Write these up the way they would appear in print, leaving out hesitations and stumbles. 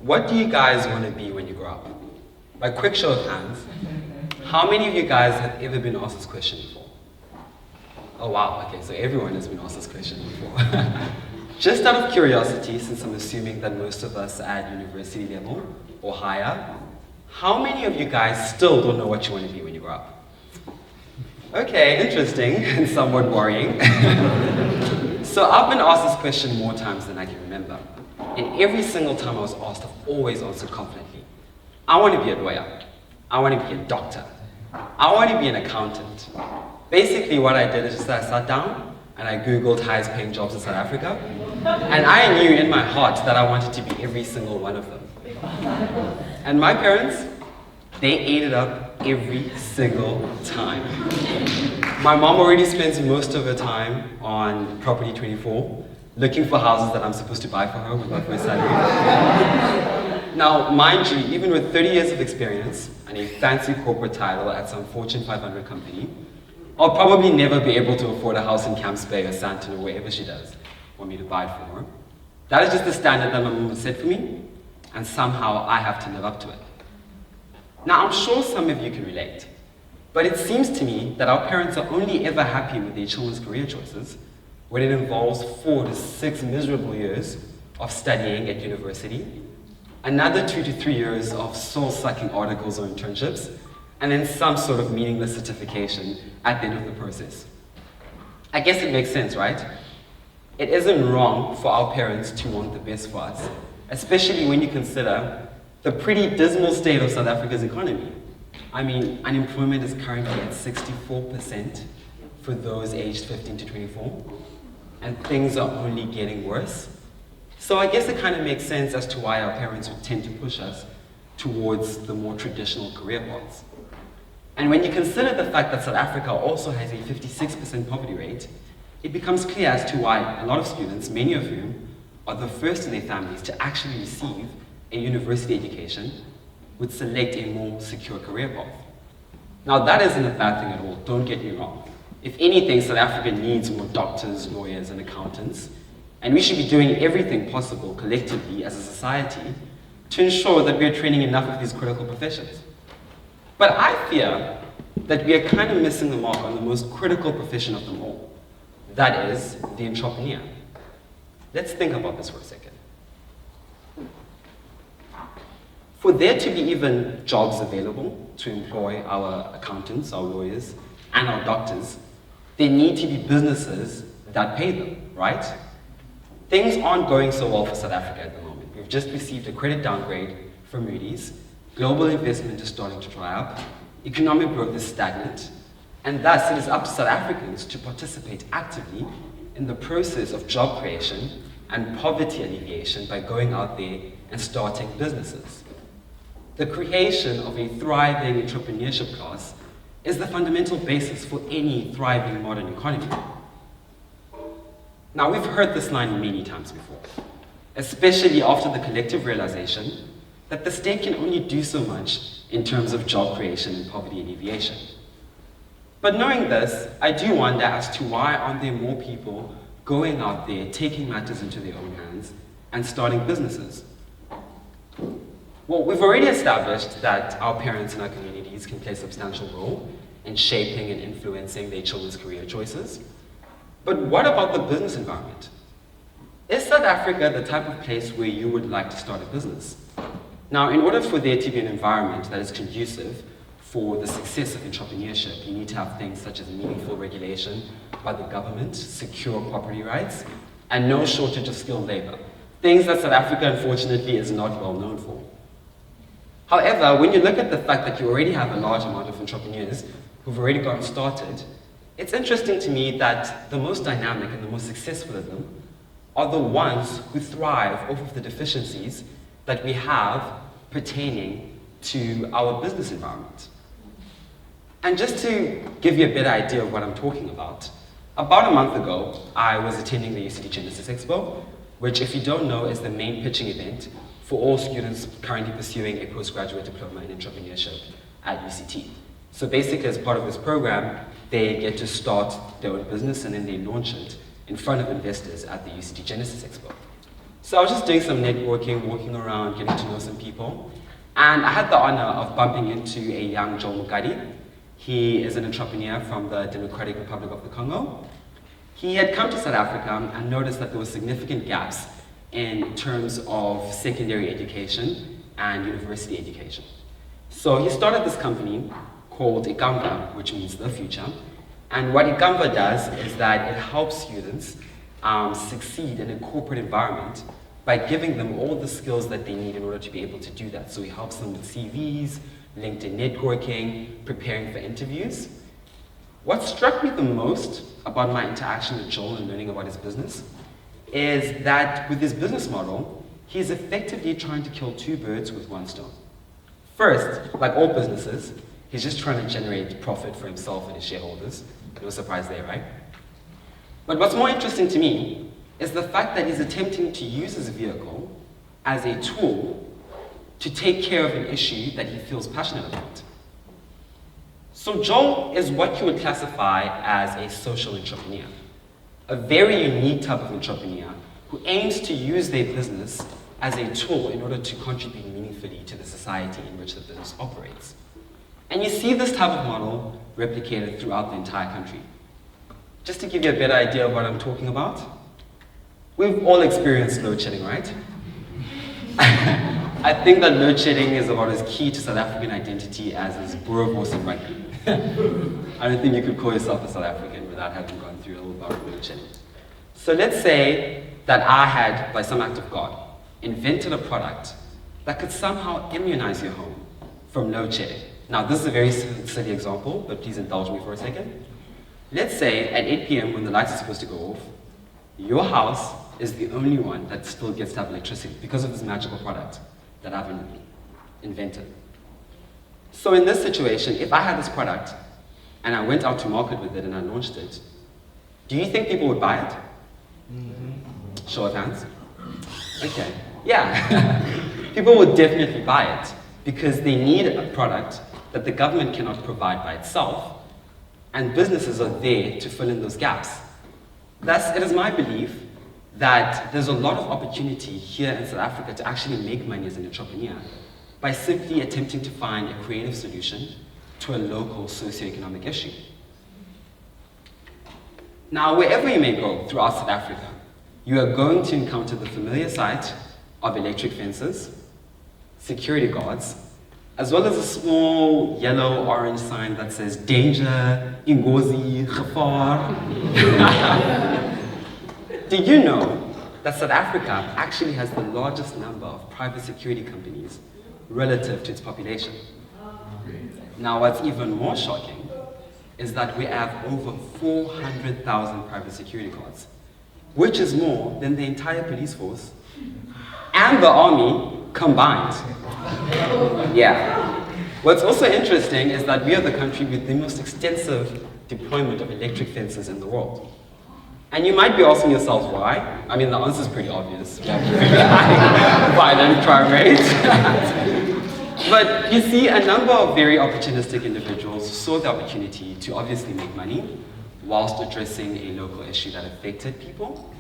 What do you guys want to be when you grow up? By quick show of hands, how many of you guys have ever been asked this question before? Oh wow, okay, so everyone has been asked this question before. Just out of curiosity, since I'm assuming that most of us are at university level or higher, how many of you guys still don't know what you want to be when you grow up? Okay, interesting and somewhat worrying. So I've been asked this question more times than I can remember. And every single time I was asked, I've always answered confidently. I want to be a lawyer. I want to be a doctor. I want to be an accountant. Basically what I did is just I sat down and I Googled highest paying jobs in South Africa. And I knew in my heart that I wanted to be every single one of them. And my parents, they ate it up every single time. My mom already spends most of her time on Property 24, looking for houses that I'm supposed to buy for her with my first salary. Now, mind you, even with 30 years of experience and a fancy corporate title at some Fortune 500 company, I'll probably never be able to afford a house in Camps Bay or Sandton or wherever she does want me to buy it for her. That is just the standard that my mom has set for me, and somehow I have to live up to it. Now, I'm sure some of you can relate, but it seems to me that our parents are only ever happy with their children's career choices when it involves 4 to 6 miserable years of studying at university, another 2 to 3 years of soul-sucking articles or internships, and then some sort of meaningless certification at the end of the process. I guess it makes sense, right? It isn't wrong for our parents to want the best for us, especially when you consider the pretty dismal state of South Africa's economy. I mean, unemployment is currently at 64% for those aged 15 to 24, and things are only getting worse. So I guess it kind of makes sense as to why our parents would tend to push us towards the more traditional career paths. And when you consider the fact that South Africa also has a 56% poverty rate, it becomes clear as to why a lot of students, many of whom are the first in their families to actually receive a university education, would select a more secure career path. Now that isn't a bad thing at all, don't get me wrong. If anything, South Africa needs more doctors, lawyers, and accountants, and we should be doing everything possible collectively as a society to ensure that we are training enough of these critical professions. But I fear that we are kind of missing the mark on the most critical profession of them all. That is the entrepreneur. Let's think about this for a second. For there to be even jobs available to employ our accountants, our lawyers, and our doctors, there need to be businesses that pay them, right? Things aren't going so well for South Africa at the moment. We've just received a credit downgrade from Moody's. Global investment is starting to dry up. Economic growth is stagnant. And thus, it is up to South Africans to participate actively in the process of job creation and poverty alleviation by going out there and starting businesses. The creation of a thriving entrepreneurship class is the fundamental basis for any thriving modern economy. Now, we've heard this line many times before, especially after the collective realization that the state can only do so much in terms of job creation and poverty alleviation. But knowing this, I do wonder as to why aren't there more people going out there, taking matters into their own hands, and starting businesses? Well, we've already established that our parents in our communities can play a substantial role in shaping and influencing their children's career choices. But what about the business environment? Is South Africa the type of place where you would like to start a business? Now, in order for there to be an environment that is conducive for the success of entrepreneurship, you need to have things such as meaningful regulation by the government, secure property rights, and no shortage of skilled labor. Things that South Africa, unfortunately, is not well known for. However, when you look at the fact that you already have a large amount of entrepreneurs who've already gotten started, it's interesting to me that the most dynamic and the most successful of them are the ones who thrive off of the deficiencies that we have pertaining to our business environment. And just to give you a better idea of what I'm talking about a month ago, I was attending the UCT Genesis Expo, which, if you don't know, is the main pitching event for all students currently pursuing a postgraduate diploma in entrepreneurship at UCT. So basically, as part of this program, they get to start their own business and then they launch it in front of investors at the UCT Genesis Expo. So I was just doing some networking, walking around, getting to know some people. And I had the honor of bumping into a young Joel Mugadi. He is an entrepreneur from the Democratic Republic of the Congo. He had come to South Africa and noticed that there were significant gaps in terms of secondary education and university education. So he started this company called Ikamva, which means the future. And what Ikamva does is that it helps students succeed in a corporate environment by giving them all the skills that they need in order to be able to do that. So he helps them with CVs, LinkedIn networking, preparing for interviews. What struck me the most about my interaction with Joel and learning about his business is that with his business model, he's effectively trying to kill two birds with one stone. First, like all businesses, he's just trying to generate profit for himself and his shareholders. No surprise there, right? But what's more interesting to me is the fact that he's attempting to use his vehicle as a tool to take care of an issue that he feels passionate about. So Joel is what you would classify as a social entrepreneur, a very unique type of entrepreneur who aims to use their business as a tool in order to contribute meaningfully to the society in which the business operates. And you see this type of model replicated throughout the entire country. Just to give you a better idea of what I'm talking about, we've all experienced load shedding, right? I think that load shedding is about as key to South African identity as is Boerewors and rugby. I don't think you could call yourself a South African without having gone through a little bout of load shedding. So let's say that I had, by some act of God, invented a product that could somehow immunize your home from load shedding. Now, this is a very silly example, but please indulge me for a second. Let's say at 8 p.m. when the lights are supposed to go off, your house is the only one that still gets to have electricity because of this magical product that I've invented. So in this situation, if I had this product and I went out to market with it and I launched it, do you think people would buy it? Mm-hmm. Show of hands. Okay, yeah. People would definitely buy it because they need a product that the government cannot provide by itself, and businesses are there to fill in those gaps. Thus, it is my belief that there's a lot of opportunity here in South Africa to actually make money as an entrepreneur by simply attempting to find a creative solution to a local socioeconomic issue. Now, wherever you may go throughout South Africa, you are going to encounter the familiar sight of electric fences, security guards, as well as a small yellow-orange sign that says, "Danger, Ingozi, Gevaar." Do you know that South Africa actually has the largest number of private security companies relative to its population? Now, what's even more shocking is that we have over 400,000 private security guards, which is more than the entire police force and the army combined. Yeah. What's also interesting is that we are the country with the most extensive deployment of electric fences in the world. And you might be asking yourselves why. I mean, the answer is pretty obvious. We have a very high violent crime rate. But you see, a number of very opportunistic individuals saw the opportunity to obviously make money whilst addressing a local issue that affected people.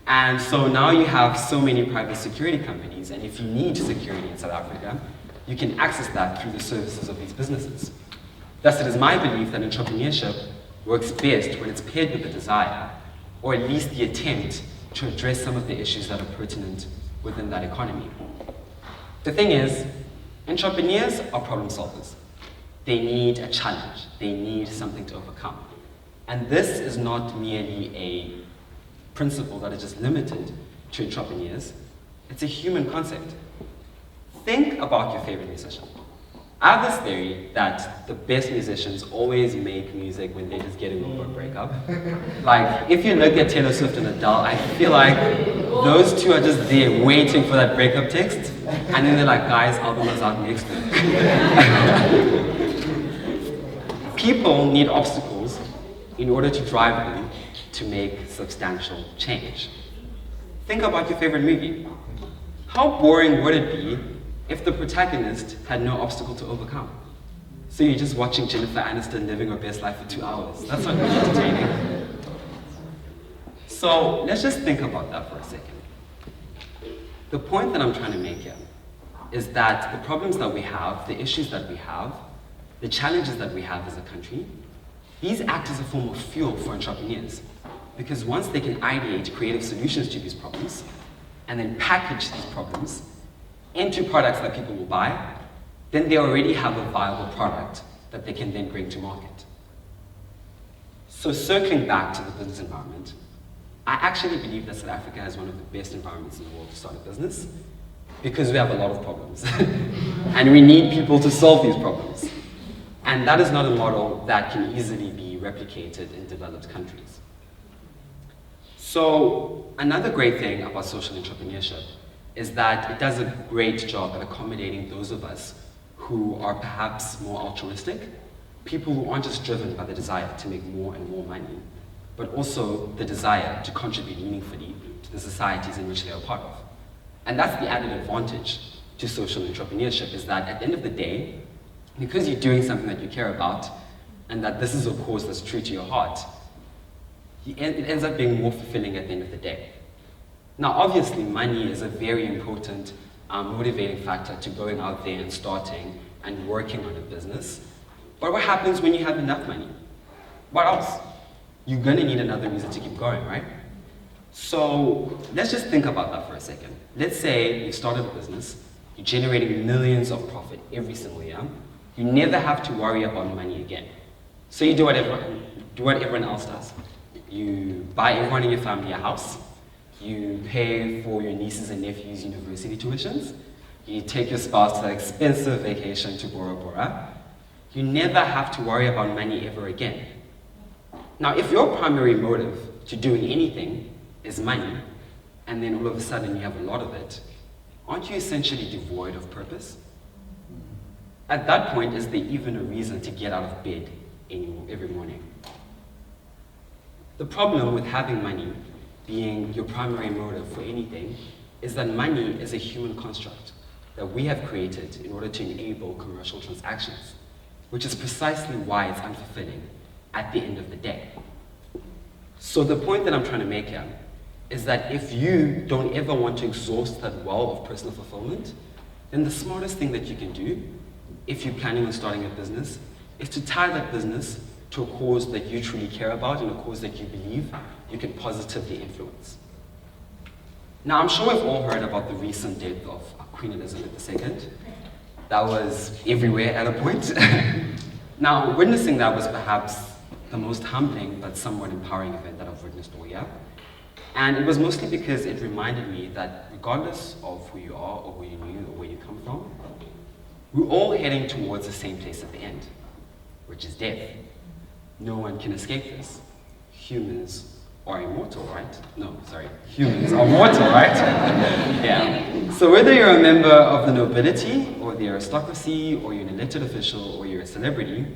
And so now you have so many private security companies, and if you need security in South Africa, you can access that through the services of these businesses. Thus, it is my belief that entrepreneurship works best when it's paired with the desire, or at least the attempt, to address some of the issues that are pertinent within that economy. The thing is, entrepreneurs are problem solvers. They need a challenge. They need something to overcome. And this is not merely a principle that is just limited to entrepreneurs. It's a human concept. Think about your favorite musician. I have this theory that the best musicians always make music when they're just getting over a breakup. Like, if you look at Taylor Swift and Adele, I feel like those two are just there waiting for that breakup text, and then they're like, guys, album is out next week. People need obstacles in order to drive them to make substantial change. Think about your favorite movie. How boring would it be if the protagonist had no obstacle to overcome? So you're just watching Jennifer Aniston living her best life for 2 hours. That's not really entertaining. So let's just think about that for a second. The point that I'm trying to make here is that the problems that we have, the issues that we have, the challenges that we have as a country, these act as a form of fuel for entrepreneurs. Because once they can ideate creative solutions to these problems, and then package these problems into products that people will buy, then they already have a viable product that they can then bring to market. So circling back to the business environment, I actually believe that South Africa has one of the best environments in the world to start a business because we have a lot of problems. And we need people to solve these problems. And that is not a model that can easily be replicated in developed countries. So another great thing about social entrepreneurship is that it does a great job at accommodating those of us who are perhaps more altruistic, people who aren't just driven by the desire to make more and more money, but also the desire to contribute meaningfully to the societies in which they are part of. And that's the added advantage to social entrepreneurship, is that at the end of the day, because you're doing something that you care about, and that this is a cause that's true to your heart, it ends up being more fulfilling at the end of the day. Now, obviously, money is a very important motivating factor to going out there and starting and working on a business. But what happens when you have enough money? What else? You're going to need another reason to keep going, right? So let's just think about that for a second. Let's say you started a business, you're generating millions of profit every single year. You never have to worry about money again. So you do what everyone else does. You buy everyone in your family a house. You pay for your nieces and nephews' university tuitions. You take your spouse to that expensive vacation to Bora Bora. You never have to worry about money ever again. Now, if your primary motive to doing anything is money, and then all of a sudden you have a lot of it, aren't you essentially devoid of purpose? At that point, is there even a reason to get out of bed every morning? The problem with having money being your primary motive for anything is that money is a human construct that we have created in order to enable commercial transactions, which is precisely why it's unfulfilling at the end of the day. So the point that I'm trying to make here is that if you don't ever want to exhaust that well of personal fulfillment, then the smartest thing that you can do, if you're planning on starting a business, is to tie that business to a cause that you truly care about and a cause that you believe you can positively influence. Now, I'm sure we've all heard about the recent death of Queen Elizabeth II. That was everywhere at a point. Now, witnessing that was perhaps the most humbling but somewhat empowering event that I've witnessed all year. And it was mostly because it reminded me that regardless of who you are or who you knew or where you come from, we're all heading towards the same place at the end, which is death. No one can escape this. Humans are immortal, right? No, sorry. Humans are mortal, right? Yeah. So whether you're a member of the nobility or the aristocracy, or you're an elected official, or you're a celebrity,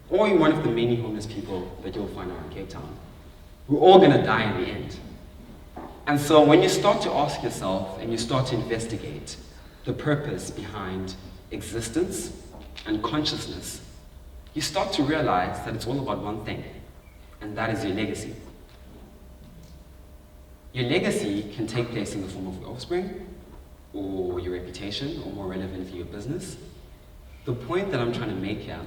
or you're one of the many homeless people that you'll find around Cape Town, we're all going to die in the end. And so when you start to ask yourself and you start to investigate the purpose behind existence and consciousness, you start to realize that it's all about one thing, and that is your legacy. Your legacy can take place in the form of your offspring, or your reputation, or more relevantly, your business. The point that I'm trying to make here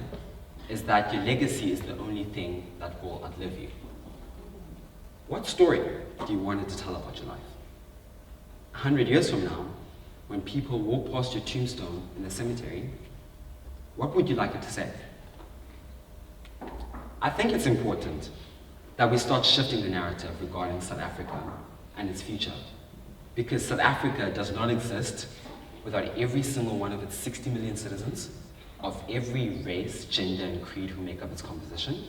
is that your legacy is the only thing that will outlive you. What story do you want it to tell about your life? 100 years from now, when people walk past your tombstone in the cemetery, what would you like it to say? I think it's important that we start shifting the narrative regarding South Africa and its future, because South Africa does not exist without every single one of its 60 million citizens of every race, gender, and creed who make up its composition.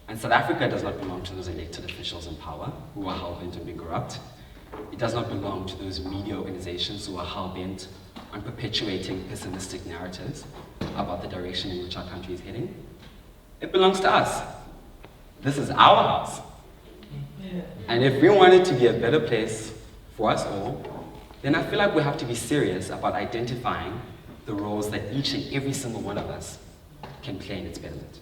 And South Africa does not belong to those elected officials in power who are hell-bent on being corrupt. It does not belong to those media organizations who are hell-bent on perpetuating pessimistic narratives about the direction in which our country is heading. It belongs to us. This is our house. And if we want it to be a better place for us all, then I feel like we have to be serious about identifying the roles that each and every single one of us can play in its betterment.